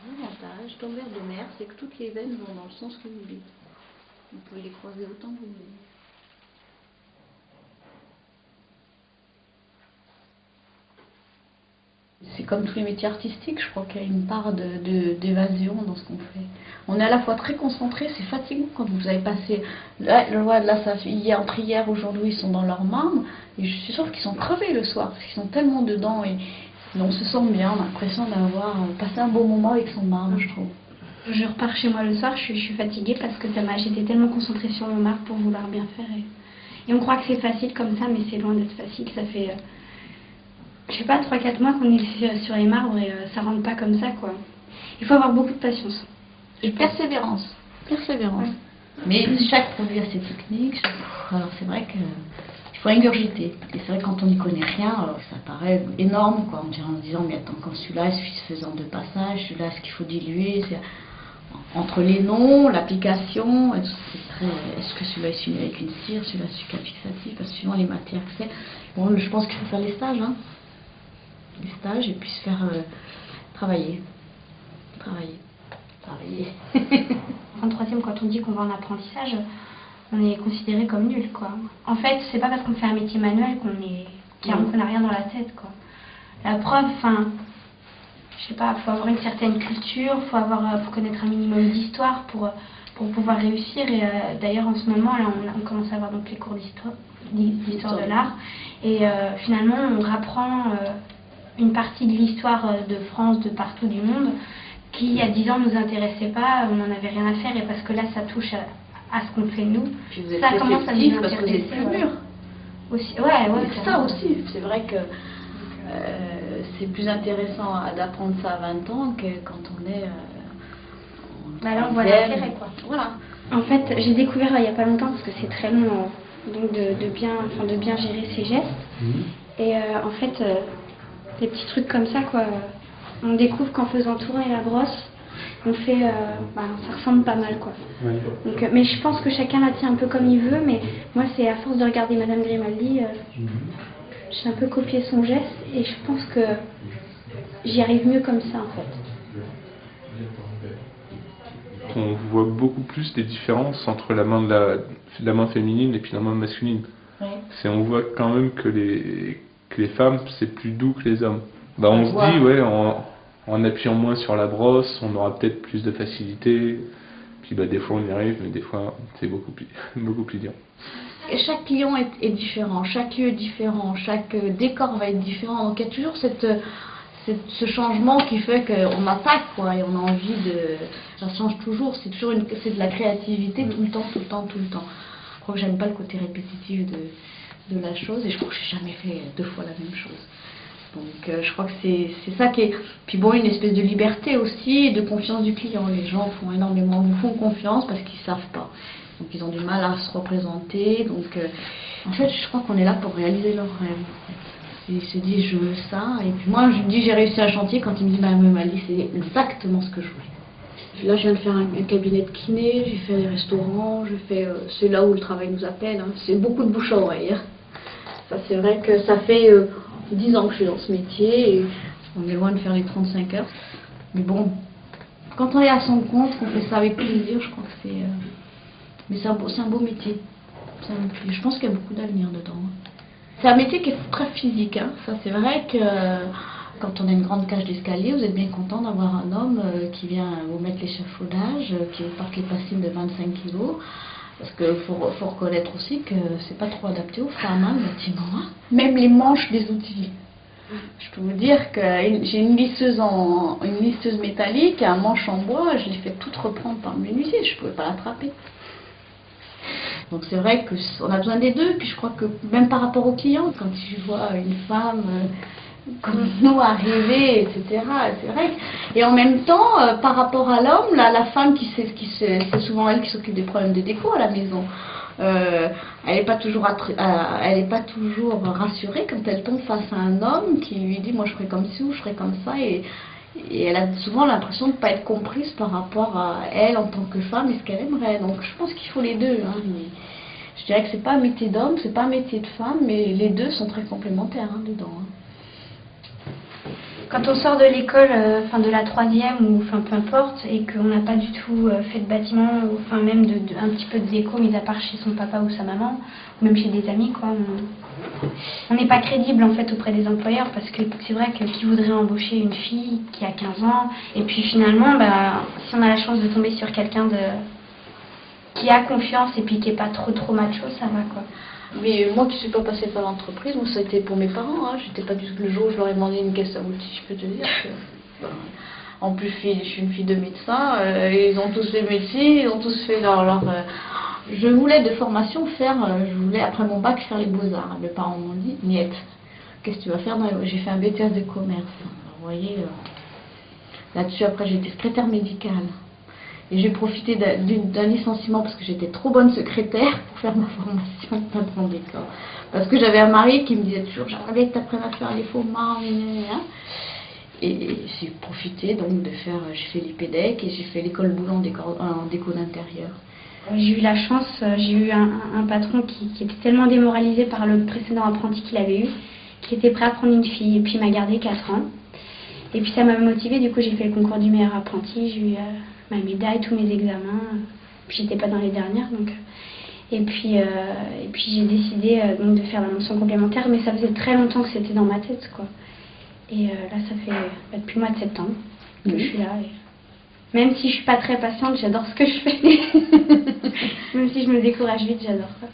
L'avantage d'envers de mer, c'est que toutes les veines vont dans le sens que vous voulez. Vous pouvez les croiser autant que vous voulez. C'est comme tous les métiers artistiques, je crois qu'il y a une part d'évasion dans ce qu'on fait. On est à la fois très concentré, c'est fatigant quand vous avez passé. Là, entre hier, aujourd'hui, ils sont dans leur marbre, et je suis sûre qu'ils sont crevés le soir, parce qu'ils sont tellement dedans, et on se sent bien, on a l'impression d'avoir passé un beau moment avec son marbre, je trouve. Je repars chez moi le soir, je suis fatiguée parce que j'étais tellement concentrée sur mon marbre pour vouloir bien faire. Et on croit que c'est facile comme ça, mais c'est loin d'être facile. Ça fait, je sais pas, 3-4 mois qu'on est sur les marbres et ça rentre pas comme ça, quoi. Il faut avoir beaucoup de patience. Et persévérance. Persévérance. Ouais. Mais chaque produit a ses techniques. Alors c'est vrai qu'il faut ingurgiter. Et c'est vrai que quand on n'y connaît rien, alors ça paraît énorme, quoi. On dirait en disant, mais attends, quand celui-là, il suffit faisant 2 passages, celui-là, est-ce qu'il faut diluer? Entre les noms, l'application, est-ce que celui-là est suivi avec une cire, celui-là est fixatif, parce que suivant les matières que c'est. Bon, je pense qu'il faut faire les stages, hein. Les stages, et puis se faire travailler. En troisième, quand on dit qu'on va en apprentissage, on est considéré comme nul, quoi. En fait, c'est pas parce qu'on fait un métier manuel qu'on n'a rien dans la tête, quoi. La preuve, je sais pas, faut avoir une certaine culture, faut connaître un minimum d'histoire pour pouvoir réussir. Et d'ailleurs, en ce moment, là, on commence à avoir donc les cours d'histoire de l'art. Et finalement, on rapprend une partie de l'histoire de France, de partout du monde, qui, il y a 10 ans, nous intéressait pas, on n'en avait rien à faire. Et parce que là, ça touche à ce qu'on fait nous. Puis vous êtes ça commence à nous parce que vous êtes plus mûr. Aussi, ouais, c'est ça aussi. C'est vrai que c'est plus intéressant d'apprendre ça à 20 ans que quand on est là on voit l'intérêt, quoi. Voilà. En fait, j'ai découvert il n'y a pas longtemps, parce que c'est très long, donc de bien gérer ses gestes. Et en fait, des petits trucs comme ça, quoi. On découvre qu'en faisant tourner la brosse, on fait, ça ressemble pas mal, quoi. Ouais. Donc, mais je pense que chacun la tient un peu comme il veut, mais moi c'est à force de regarder Madame Grimaldi, j'ai un peu copié son geste et je pense que j'y arrive mieux comme ça, en fait. On voit beaucoup plus des différences entre la main féminine et puis la main masculine. Oui. On voit quand même que les femmes, c'est plus doux que les hommes. On se dit, ouais, en appuyant moins sur la brosse, on aura peut-être plus de facilité. Puis des fois on y arrive, mais des fois c'est beaucoup plus dur. Et chaque client est différent, chaque lieu est différent, chaque décor va être différent. Donc il y a toujours ce changement qui fait qu'on attaque, quoi, et on a envie de... Ça change toujours, c'est de la créativité tout le temps. Je crois que j'aime pas le côté répétitif de la chose, et je crois que j'ai jamais fait 2 fois la même chose. Donc je crois que c'est ça qui est... Puis bon, une espèce de liberté aussi, et de confiance du client. Les gens vous font confiance parce qu'ils savent pas. Donc ils ont du mal à se représenter. Donc en fait, je crois qu'on est là pour réaliser leurs rêves. En fait. Ils se disent, je veux ça. Et puis moi, je me dis, j'ai réussi un chantier. Quand ils me disent, Madame Mali, c'est exactement ce que je voulais. Là, je viens de faire un cabinet de kiné, j'ai fait des restaurants, c'est là où le travail nous appelle. Hein. C'est beaucoup de bouche à oreille. Hein. Ça, c'est vrai que ça fait 10 ans que je suis dans ce métier et on est loin de faire les 35 heures. Mais bon, quand on est à son compte, qu'on fait ça avec plaisir, je crois que c'est... Mais c'est un beau métier. Je pense qu'il y a beaucoup d'avenir dedans. C'est un métier qui est très physique. Hein. Ça, c'est vrai que quand on a une grande cage d'escalier, vous êtes bien content d'avoir un homme qui vient vous mettre l'échafaudage, qui vous porte les bassines de 25 kg. Parce qu'il faut reconnaître aussi que c'est pas trop adapté aux femmes, hein, le bâtiment. Hein. Même les manches des outils. Je peux vous dire que j'ai une lisseuse métallique, un manche en bois, je l'ai fait toute reprendre par le menuisier, je ne pouvais pas l'attraper. Donc c'est vrai qu'on a besoin des deux, puis je crois que même par rapport aux clients, quand tu vois une femme comme nous arriver, etc., c'est vrai. Et en même temps, par rapport à l'homme, la femme c'est souvent elle qui s'occupe des problèmes de déco à la maison. Elle n'est pas toujours rassurée quand elle tombe face à un homme qui lui dit, moi je ferai comme ci ou je ferai comme ça. Et Et elle a souvent l'impression de ne pas être comprise par rapport à elle en tant que femme et ce qu'elle aimerait. Donc je pense qu'il faut les deux. Hein. Je dirais que c'est pas un métier d'homme, c'est pas un métier de femme, mais les deux sont très complémentaires hein, dedans. Hein. Quand on sort de l'école, enfin de la troisième ou enfin peu importe, et qu'on n'a pas du tout fait de bâtiment, ou enfin même un petit peu de déco, mis à part chez son papa ou sa maman, ou même chez des amis, quoi. On n'est pas crédible en fait auprès des employeurs parce que c'est vrai que qui voudrait embaucher une fille qui a 15 ans, et puis finalement, bah, si on a la chance de tomber sur quelqu'un qui a confiance et puis qui est pas trop macho, ça va quoi. Mais moi qui ne suis pas passée par l'entreprise, moi ça a été pour mes parents. Hein. J'étais pas du tout le jour où je leur ai demandé une caisse à outils, je peux te dire que. Ben, en plus, je suis une fille de médecin, ils ont tous fait médecine, ils ont tous fait leur je voulais de formation faire, je voulais après mon bac faire les beaux-arts. Mes parents m'ont dit, Niette, qu'est-ce que tu vas faire J'ai fait un BTS de commerce. Alors, vous voyez, là-dessus après j'ai été secrétaire médicale. Et j'ai profité d'un licenciement parce que j'étais trop bonne secrétaire pour faire ma formation patron d'école. Parce que j'avais un mari qui me disait toujours, j'aimerais bien que tu apprennes à faire les faux mains, et j'ai profité donc de faire, j'ai fait l'IPEDEC et j'ai fait l'école Boulan en déco d'intérieur. J'ai eu la chance, j'ai eu un patron qui était tellement démoralisé par le précédent apprenti qu'il avait eu, qu'il était prêt à prendre une fille et puis il m'a gardé 4 ans. Et puis ça m'a motivée, du coup j'ai fait le concours du meilleur apprenti, j'ai eu ma médaille, tous mes examens, puis j'étais pas dans les dernières donc. Et puis j'ai décidé donc de faire la mention complémentaire, mais ça faisait très longtemps que c'était dans ma tête quoi. Et là ça fait depuis le mois de septembre que je suis là. Et même si je suis pas très patiente, j'adore ce que je fais. Même si je me décourage vite, j'adore ça.